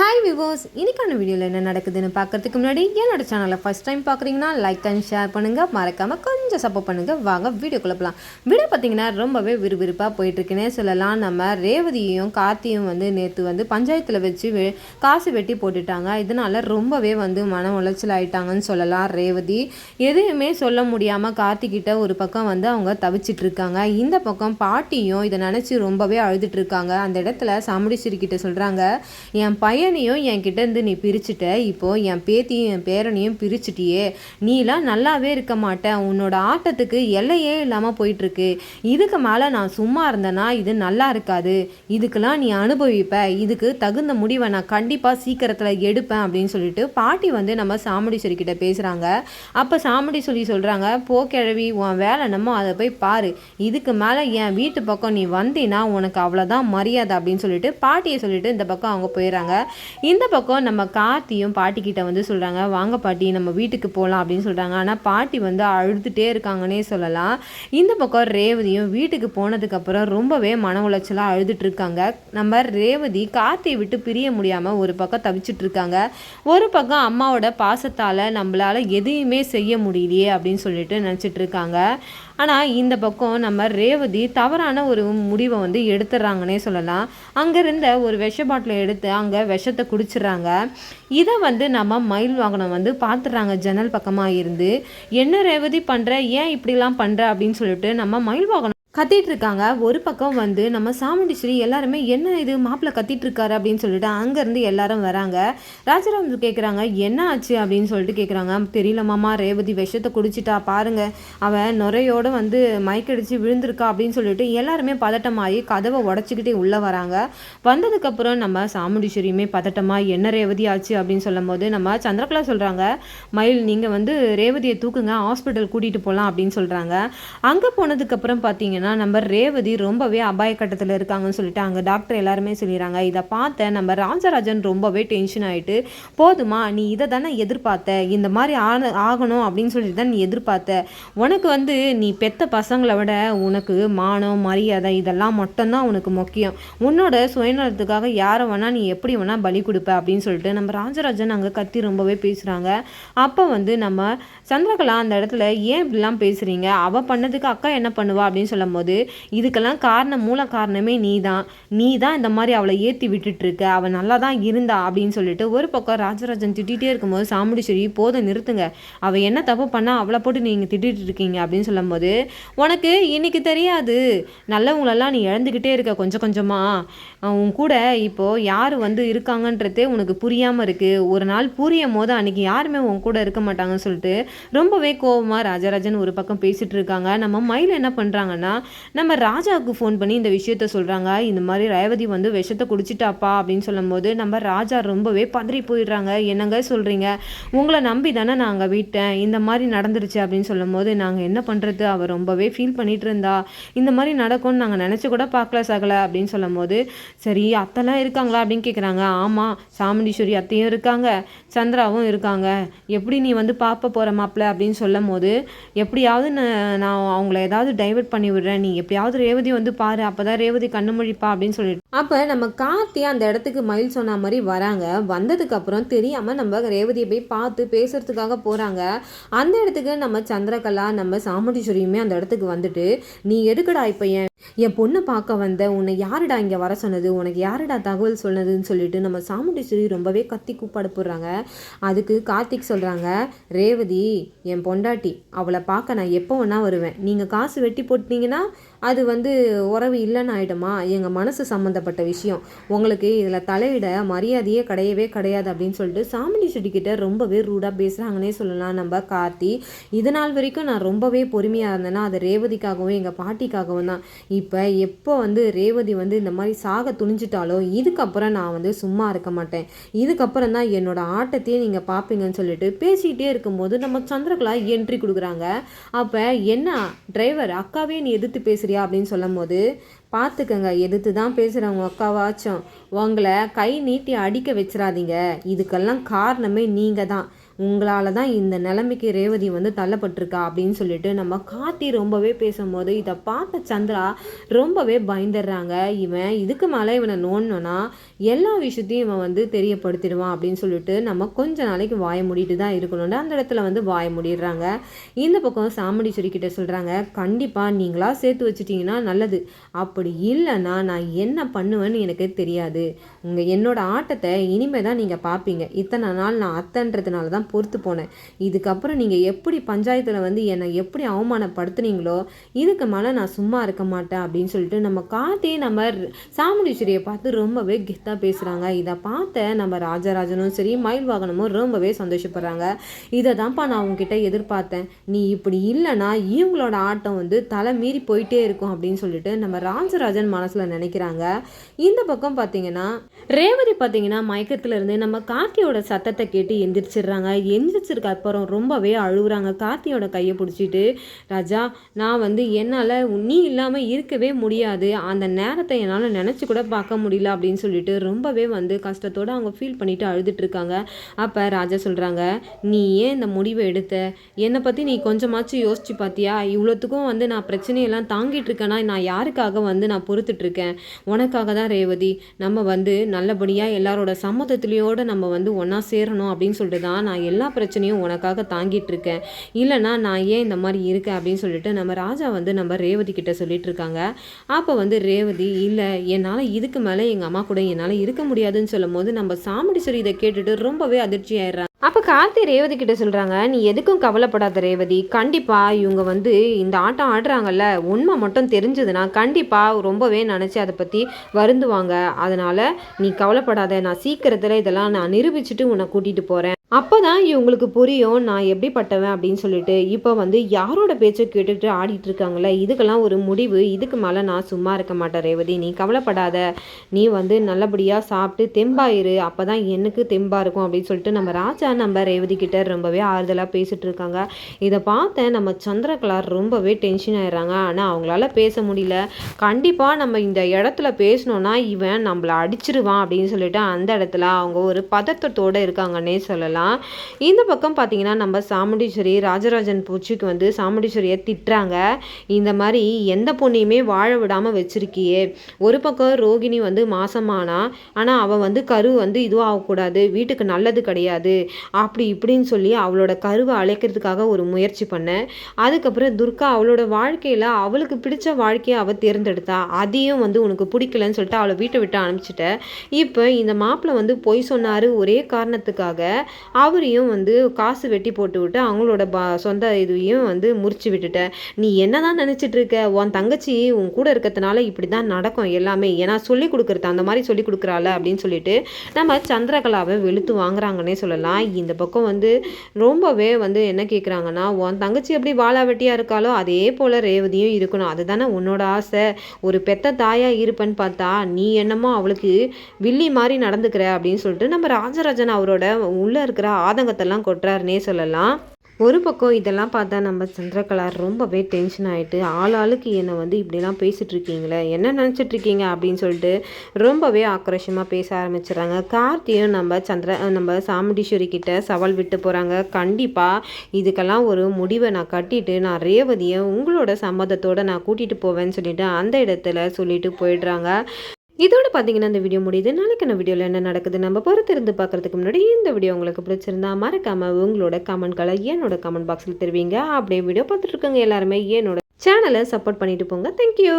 Hi விவோஸ், இன்றைக்கான வீடியோவில் என்ன நடக்குதுன்னு பார்க்குறதுக்கு முன்னாடி என்னோட சேனலை ஃபஸ்ட் டைம் பார்க்குறீங்கன்னா லைக் அண்ட் ஷேர் பண்ணுங்கள், மறக்காமல் கொஞ்சம் சப்போர்ட் பண்ணுங்கள். வாங்க வீடியோக்குள்ளே போகலாம். வீடியோ பார்த்திங்கன்னா ரொம்பவே விறுவிறுப்பாக போயிட்டுருக்குன்னே சொல்லலாம். நம்ம ரேவதியையும் கார்த்தியும் நேற்று பஞ்சாயத்தில் வச்சு காசு வெட்டி போட்டுட்டாங்க. இதனால் ரொம்பவே மன உளைச்சல் ஆகிட்டாங்கன்னு சொல்லலாம். ரேவதி எதுவுமே சொல்ல முடியாமல் கார்த்திக்கிட்ட ஒரு பக்கம் அவங்க தவிச்சிட்ருக்காங்க. இந்த பக்கம் பாட்டியும் இதை நினச்சி ரொம்பவே அழுதுட்ருக்காங்க. அந்த இடத்துல சாமுடீஸ்வரிக்கிட்ட சொல்கிறாங்க, என் பையனையும் என்கிட்டேருந்து நீ பிரிச்சுட்ட, இப்போது என் பேத்தியும் என் பேரனையும் பிரிச்சுட்டியே, நீலாம் நல்லாவே இருக்க மாட்டேன், உன்னோட ஆட்டத்துக்கு எல்லையே இல்லாமல் போயிட்டுருக்கு. இதுக்கு மேலே நான் சும்மா இருந்தேன்னா இது நல்லா இருக்காது, இதுக்கெல்லாம் நீ அனுபவிப்ப, இதுக்கு தகுந்த முடிவை நான் கண்டிப்பாக சீக்கிரத்தில் எடுப்பேன் அப்படின்னு சொல்லிட்டு பாட்டி நம்ம சாமுடீஸ்வரி கிட்ட பேசுகிறாங்க. அப்போ சாமுடீஸ்வரி சொல்கிறாங்க, போ கிழவி, உன் வேலை நம்ம அதை போய் பாரு, இதுக்கு மேலே என் வீட்டு பக்கம் நீ வந்தீன்னா உனக்கு அவ்வளோதான் மரியாதை அப்படின்னு சொல்லிட்டு பாட்டியை சொல்லிட்டு இந்த பக்கம் அவங்க போயிடறாங்க. இந்த பக்கம் நம்ம கார்த்தியும் பாட்டிக்கிட்ட சொல்கிறாங்க, வாங்க பாட்டி நம்ம வீட்டுக்கு போகலாம் அப்படின்னு சொல்கிறாங்க. ஆனால் பாட்டி அழுதுகிட்டே இருக்காங்கன்னே சொல்லலாம். இந்த பக்கம் ரேவதியும் வீட்டுக்கு போனதுக்கப்புறம் ரொம்பவே மன உளைச்சலாக அழுதுட்டு இருக்காங்க. நம்ம ரேவதி கார்த்தியை விட்டு பிரிய முடியாமல் ஒரு பக்கம் தவிச்சிட்டு இருக்காங்க. ஒரு பக்கம் அம்மாவோட பாசத்தால் நம்மளால் எதையுமே செய்ய முடியலையே அப்படின்னு சொல்லிட்டு நினச்சிட்டு இருக்காங்க. ஆனால் இந்த பக்கம் நம்ம ரேவதி தவறான ஒரு முடிவை எடுத்துடுறாங்கன்னே சொல்லலாம். அங்கே இருந்த ஒரு விஷ பாட்டிலை எடுத்து அங்கே விஷத்தை குடிச்சிடுறாங்க. இதை நம்ம மயில் வாகனம் பார்த்துடுறாங்க ஜன்னல் பக்கமாக இருந்து. என்ன ரேவதி பண்ணுற, ஏன் இப்படிலாம் பண்ணுற அப்படின்னு சொல்லிட்டு நம்ம மயில் வாகனம் கத்திட்டு இருக்காங்க. ஒரு பக்கம் நம்ம சாமுண்டீஸ்வரி எல்லாருமே என்ன இது மாப்பிள்ளை கத்திட்டு இருக்காரு அப்படின்னு சொல்லிட்டு அங்கேருந்து எல்லாரும் வராங்க. ராஜாராம் கேட்குறாங்க, என்ன ஆச்சு அப்படின்னு சொல்லிட்டு கேட்குறாங்க. தெரியல மாமா, ரேவதி விஷத்தை குடிச்சிட்டா பாருங்க, அவன் நுரையோடு மயக்கடிச்சு விழுந்திருக்கா அப்படின்னு சொல்லிட்டு எல்லாருமே பதட்டமாகி கதவை உடச்சிக்கிட்டே உள்ளே வராங்க. வந்ததுக்கப்புறம் நம்ம சாமுண்டீஸ்வரியுமே பதட்டமாக என்ன ரேவதி ஆச்சு அப்படின்னு சொல்லும் போது நம்ம சந்திரகலா சொல்கிறாங்க, மயில் நீங்கள் ரேவதியை தூக்குங்க, ஹாஸ்பிட்டல் கூட்டிகிட்டு போகலாம் அப்படின்னு சொல்கிறாங்க. அங்கே போனதுக்கப்புறம் பார்த்தீங்கன்னா நம்ம ரேவதி ரொம்பவே அபாய கட்டத்தில் இருக்காங்கன்னு சொல்லிட்டு அங்கே டாக்டர் எல்லாருமே சொல்லிடுறாங்க. இதை பார்த்த நம்ம ராஜராஜன் ரொம்பவே டென்ஷன் ஆகிட்டு, போதுமா, நீ இதை தானே எதிர்பார்த்த, இந்த மாதிரி ஆகணும் அப்படின்னு சொல்லிட்டு தான் நீ எதிர்பார்த்த, உனக்கு நீ பெத்த பசங்களை விட உனக்கு மானம் மரியாதை இதெல்லாம் மட்டும்தான் உனக்கு முக்கியம், உன்னோட சுயநலத்துக்காக யாரை வேணால் நீ எப்படி வேணால் பலி கொடுப்ப அப்படின்னு சொல்லிட்டு நம்ம ராஜராஜன் அங்கே கத்தி ரொம்பவே பேசுகிறாங்க. அப்போ நம்ம சந்திரகலா அந்த இடத்துல ஏன் இப்படிலாம் பேசுகிறீங்க, அவள் பண்ணதுக்கு அக்கா என்ன பண்ணுவா அப்படின்னு சொல்லும் போது, இதுக்கெல்லாம் மூல காரணமே நீ தான் இந்த மாதிரி அவளை ஏற்றி விட்டுட்டு இருக்க, அவள் நல்லா தான் இருந்தா அப்படின்னு சொல்லிட்டு ஒரு பக்கம் ராஜராஜன் திட்டிகிட்டே இருக்கும்போது சாமுண்டீஸ்வரி, போதும் நிறுத்துங்க, அவள் என்ன தப்பு பண்ணா அவளை போட்டு நீங்கள் திட்டிகிட்டு இருக்கீங்க அப்படின்னு சொல்லும் போது, உனக்கு இன்னைக்கு தெரியாது, நல்லவங்களெல்லாம் நீ இழந்துக்கிட்டே இருக்க கொஞ்சம் கொஞ்சமாக, உன் கூட இப்போது யார் இருக்காங்கன்றதே உனக்கு புரியாமல் இருக்குது, ஒரு நாள் புரியும் போது அன்றைக்கி யாருமே உன் கூட இருக்க மாட்டாங்கன்னு சொல்லிட்டு ரொம்பவே கோபமாக ராஜராஜன் ஒரு பக்கம் பேசிகிட்டு இருக்காங்க. நம்ம மயில் என்ன பண்ணுறாங்கன்னா, நம்ம ராஜாவுக்கு ஃபோன் பண்ணி இந்த விஷயத்த சொல்கிறாங்க. இந்த மாதிரி ரேவதி விஷத்தை குடிச்சிட்டாப்பா அப்படின்னு சொல்லும் போது நம்ம ராஜா ரொம்பவே பதறி போயிடுறாங்க. என்னங்க சொல்கிறீங்க, உங்களை நம்பி தானே நாங்கள் விட்டேன், இந்த மாதிரி நடந்துருச்சு அப்படின்னு சொல்லும் போது நாங்கள் என்ன பண்ணுறது, அவள் ரொம்பவே ஃபீல் பண்ணிகிட்டு இருந்தா, இந்த மாதிரி நடக்கும்னு நாங்கள் நினச்சி கூட பார்க்கல சகலை அப்படின்னு சொல்லும் போது, சரி அத்தெல்லாம் இருக்காங்களா அப்படின்னு கேட்குறாங்க. ஆமாம், சாமுண்டீஸ்வரி அத்தையும் இருக்காங்க, சந்திராவும் இருக்காங்க, எப்படி நீ பார்ப்ப போகிற மாப்பிள்ள அப்படின்னு சொல்லும் போது, எப்படியாவது நான் அவங்கள ஏதாவது டைவர்ட் பண்ணி விடுறேன், நீ எப்படியாவது ரேவதி பாரு, அப்போதான் ரேவதி கண்ணு மொழிப்பா அப்படின்னு சொல்லிட்டு அப்போ நம்ம கார்த்தி அந்த இடத்துக்கு மயில் சொன்ன மாதிரி வராங்க. வந்ததுக்கப்புறம் தெரியாமல் நம்ம ரேவதியை போய் பார்த்து பேசுறதுக்காக போகிறாங்க. அந்த இடத்துக்கு நம்ம சந்திரகலா நம்ம சாமுண்டீஸ்வரியுமே அந்த இடத்துக்கு வந்துட்டு, நீ எதுக்குடா இப்போ என் பொண்ணை பார்க்க வந்த, உன்னை யாருடா இங்கே வர சொன்னது, உனக்கு யாருடா தகவல் சொன்னதுன்னு சொல்லிட்டு நம்ம சாமுண்டீஸ்வரி ரொம்பவே கத்தி கூப்பாடு போடுறாங்க. அதுக்கு கார்த்திக் சொல்கிறாங்க, ரேவதி என் பொண்டாட்டி, அவளை பார்க்க நான் எப்போ வேணா வருவேன், நீங்கள் காசு வெட்டி போட்டிங்கன்னா அது உறவு இல்லைன்னு ஆகிடுமா, எங்கள் மனசு சம்மந்தப்பட்ட விஷயம், உங்களுக்கு இதில் தலையிட மரியாதையே கிடையவே கிடையாது அப்படின்னு சொல்லிட்டு சாமுண்டீஸ்வரி கிட்ட ரொம்பவே ரூடாக பேசுகிறாங்கன்னே சொல்லலாம் நம்ம கார்த்தி. இதனால் வரைக்கும் நான் ரொம்பவே பொறுமையாக இருந்தேன்னா அது ரேவதிக்காகவும் எங்கள் பாட்டிக்காகவும் தான். இப்போ எப்போ ரேவதி இந்த மாதிரி சாக துணிஞ்சிட்டாலோ இதுக்கப்புறம் நான் சும்மா இருக்க மாட்டேன், இதுக்கப்புறம் தான் என்னோட ஆட்டத்தையே நீங்கள் பார்ப்பீங்கன்னு சொல்லிட்டு பேசிக்கிட்டே இருக்கும்போது நம்ம சந்திரகலா என்ட்ரி கொடுக்குறாங்க. அப்போ என்ன டிரைவர், அக்காவே நீ எதிர்த்து பேசுறியா அப்படின்னு சொல்லும் போது, பார்த்துக்கங்க, எதிர்த்து தான் பேசுகிறவங்க அக்காவாச்சும் உங்களை கை நீட்டி அடிக்க வச்சிடாதீங்க, இதுக்கெல்லாம் காரணமே நீங்கள் தான், உங்களால் தான் இந்த நிலைமைக்கு ரேவதி வந்து தள்ளப்பட்டிருக்கா அப்படின்னு சொல்லிட்டு நம்ம கார்த்தி ரொம்பவே பேசும்போது இதை பார்த்த சந்திரா ரொம்பவே பயந்துடுறாங்க. இவன் இதுக்கு மேலே இவனை நோண்டனா எல்லா விஷயத்தையும் இவன் வந்து தெரியப்படுத்திடுவான் அப்படின்னு சொல்லிட்டு நம்ம கொஞ்ச நாளைக்கு வாய மூடிட்டு தான் இருக்கணும்னு அந்த இடத்துல வந்து வாய மூடிடுறாங்க. இந்த பக்கம் சாமுண்டீஸ்வரி கிட்ட சொல்கிறாங்க, கண்டிப்பாக நீங்களா சேர்த்து வச்சுட்டிங்கன்னா நல்லது, அப்படி இல்லைன்னா நான் என்ன பண்ணுவேன்னு எனக்கு தெரியாது. என்னோட ஆட்டத்தை இனிமே தான் நீங்கள் பார்ப்பீங்க. இத்தனை நாள் நான் அத்தைன்றதுனால தான் பொறுத்து போனேன். இதுக்கப்புறம் நீங்கள் எப்படி பஞ்சாயத்தில் வந்து என்னை எப்படி அவமானப்படுத்துனீங்களோ இதுக்கு மேலே நான் சும்மா இருக்க மாட்டேன் அப்படின்னு சொல்லிட்டு நம்ம கார்த்தியை நம்ம சாமுண்டீஸ்வரியை பார்த்து ரொம்பவே கெத்தாக பேசுகிறாங்க. இதை பார்த்த நம்ம ராஜராஜனும் சரி மயில் வாகனமும் ரொம்பவே சந்தோஷப்படுறாங்க. இதை தான்ப்பா நான் உங்ககிட்ட எதிர்பார்த்தேன். நீ இப்படி இல்லைன்னா இவங்களோட ஆட்டம் வந்து தலை மீறி போயிட்டே இருக்கும் அப்படின்னு சொல்லிட்டு நம்ம ராஜராஜன் மனசில் நினைக்கிறாங்க. இந்த பக்கம் பார்த்தீங்கன்னா ரேவதி பார்த்தீங்கன்னா மயக்கத்துல இருந்து நம்ம கார்த்தியோட சத்தத்தை கேட்டு எந்திரிச்சிடுறாங்க. எந்திரிச்சிருக்க அப்புறம் ரொம்பவே அழுகுறாங்க. கார்த்தியோட கையை பிடிச்சிட்டு, ராஜா நான் வந்து என்னால் நீ இல்லாமல் இருக்கவே முடியாது, அந்த நேரத்தை என்னால் நினச்சி கூட பார்க்க முடியல அப்படின்னு சொல்லிட்டு ரொம்பவே வந்து கஷ்டத்தோடு அவங்க ஃபீல் பண்ணிட்டு அழுதுட்டு இருக்காங்க. அப்போ ராஜா சொல்கிறாங்க, நீ ஏன் இந்த முடிவை எடுத்த? என்னை பற்றி நீ கொஞ்சமாச்சும் யோசிச்சு பார்த்தியா? இவ்வளோத்துக்கும் வந்து நான் பிரச்சனையெல்லாம் தாங்கிட்டு இருக்கேன்னா நான் யாருக்காக வந்து நான் பொறுத்துட்ருக்கேன்? உனக்காக தான் ரேவதி. நம்ம வந்து நல்லபடியாக எல்லாரோட சம்மதத்துலேயோடு நம்ம வந்து ஒன்றா சேரணும் அப்படின்னு சொல்லிட்டு தான் நான் எல்லா பிரச்சனையும் உனக்காக தாங்கிட்டு இருக்கேன். இல்லைனா நான் ஏன் இந்த மாதிரி இருக்கேன் அப்படின்னு சொல்லிட்டு நம்ம ராஜா வந்து நம்ம ரேவதி கிட்ட சொல்லிட்டு இருக்காங்க. அப்போ வந்து ரேவதி, இல்லை என்னால் இதுக்கு மேலே எங்கள் அம்மா கூட என்னால் இருக்க முடியாதுன்னு சொல்லும் போது நம்ம சாமுண்டீஸ்வரி இதை கேட்டுட்டு ரொம்பவே அதிர்ச்சி ஆயிடுறாங்க. அப்போ கார்த்தி ரேவதி கிட்ட சொல்கிறாங்க, நீ எதுக்கும் கவலைப்படாத ரேவதி, கண்டிப்பாக இவங்க வந்து இந்த ஆட்டம் ஆடுறாங்கல்ல, உண்மை மட்டும் தெரிஞ்சதுன்னா கண்டிப்பாக ரொம்பவே நினச்சி அதை பற்றி வருந்துவாங்க. அதனால் நீ கவலைப்படாத, நான் சீக்கிரத்தில் இதெல்லாம் நான் நிரூபிச்சுட்டு உன்னை கூட்டிகிட்டு போகிறேன். அப்போ தான் இவங்களுக்கு புரியும் நான் எப்படிப்பட்டவன் அப்படின்னு சொல்லிட்டு. இப்போ வந்து யாரோட பேச்சை கேட்டுட்டு ஆடிட்டு இருக்காங்களே, இதுக்கெல்லாம் ஒரு முடிவு. இதுக்கு மேலே நான் சும்மா இருக்க மாட்டேன் ரேவதி, நீ கவலைப்படாத, நீ வந்து நல்லபடியாக சாப்பிட்டு தெம்பாயிரு, அப்போ தான் எனக்கு தெம்பாக இருக்கும் அப்படின்னு சொல்லிட்டு நம்ம ராஜா நம்ம ரேவதி கிட்ட ரொம்பவே ஆறுதலாக பேசிகிட்டு இருக்காங்க. இதை பார்த்த நம்ம சந்திரகலா ரொம்பவே டென்ஷன் ஆயிடுறாங்க. ஆனால் அவங்களால பேச முடியல. கண்டிப்பாக நம்ம இந்த இடத்துல பேசணுன்னா இவன் நம்மளை அடிச்சிருவான் அப்படின்னு சொல்லிட்டு அந்த இடத்துல அவங்க ஒரு பதட்டத்தோடு இருக்காங்கன்னே சொல்லலாம். இந்த பக்கம் பார்த்தீங்கன்னா நம்ம சாமுண்டீஸ்வரி ராஜராஜன் பூச்சிக்கு வந்து சாமுண்டீஸ்வரியை திட்டுறாங்க. இந்த மாதிரி எந்த பொண்ணையுமே வாழ விடாமல் வச்சிருக்கியே, ஒரு பக்கம் ரோகிணி வந்து மாசமானா, ஆனால் அவள் வந்து கரு வந்து இதுவும் ஆகக்கூடாது, வீட்டுக்கு நல்லது கிடையாது அப்படி இப்படின்னு சொல்லி அவளோட கருவை அழைக்கிறதுக்காக ஒரு முயற்சி பண்ணேன். அதுக்கப்புறம் துர்கா அவளோட வாழ்க்கையில் அவளுக்கு பிடிச்ச வாழ்க்கையை அவள் தேர்ந்தெடுத்தா, அதையும் வந்து உனக்கு பிடிக்கலன்னு சொல்லிட்டு அவளை வீட்டை விட்டு அனுப்பிச்சிட்ட. இப்போ இந்த மாப்பிள்ளை வந்து பொய் சொன்னார் ஒரே காரணத்துக்காக அவரையும் வந்து காசு வெட்டி போட்டு விட்டு அவங்களோட சொந்த இதுவையும் வந்து முறிச்சு விட்டுட்ட. நீ என்ன தான் நினச்சிட்டு இருக்க? உன் தங்கச்சி உன் கூட இருக்கிறதுனால இப்படி தான் நடக்கும் எல்லாமே, ஏன்னா சொல்லி கொடுக்குறது அந்த மாதிரி சொல்லி கொடுக்குறாள் அப்படின்னு சொல்லிட்டு நம்ம சந்திரகலாவை வெளுத்து வாங்குறாங்கன்னே சொல்லலாம். இந்த பக்கம் வந்து ரொம்பவே வந்து என்ன கேட்குறாங்கன்னா, உன் தங்கச்சி எப்படி வாழா வெட்டியாக இருக்காளோ அதே போல் ரேவதியும் இருக்கணும், அதுதானே உன்னோட ஆசை. ஒரு பெத்த தாயாக இருப்பேன்னு பார்த்தா நீ என்னமோ அவளுக்கு வில்லி மாதிரி நடந்துக்கிற அப்படின்னு சொல்லிட்டு நம்ம ராஜராஜன் அவரோட உள்ளே இருக்கிற ஆதங்கத்தெல்லாம் கொட்டுறாருன்னே சொல்லலாம். ஒரு பக்கம் இதெல்லாம் பார்த்தா நம்ம சந்திரகலா ரொம்பவே டென்ஷன் ஆகிட்டு, ஆளுக்கு என்னை வந்து இப்படிலாம் பேசிகிட்டு இருக்கீங்களே, என்ன நினச்சிட்டு இருக்கீங்க அப்படின்னு சொல்லிட்டு ரொம்பவே ஆக்ரோஷமாக பேச ஆரம்பிச்சிடறாங்க. கார்த்தியும் நம்ம சாமுண்டீஸ்வரி கிட்ட சவால் விட்டு போகிறாங்க. கண்டிப்பாக இதுக்கெல்லாம் ஒரு முடிவை நான் கட்டிட்டு நான் ரேவதியை உங்களோட சம்மதத்தோடு நான் கூட்டிகிட்டு போவேன்னு சொல்லிட்டு அந்த இடத்துல சொல்லிட்டு போயிடுறாங்க. இதோட பார்த்தீங்கன்னா இந்த வீடியோ முடியுது. நாளைக்கான வீடியோவில் என்ன நடக்குது நம்ம பொறுத்திருந்து பார்க்குறதுக்கு முன்னாடி இந்த வீடியோ உங்களுக்கு பிடிச்சிருந்தா மறக்காமல் உங்களோட கமெண்ட்களை என்னோட கமெண்ட் பாக்ஸில் தெரிவிங்க. அப்படியே வீடியோ பார்த்துட்டு இருக்கவங்க எல்லாருமே என்னோட சேனலை சப்போர்ட் பண்ணிட்டு போங்க. தேங்க்யூ.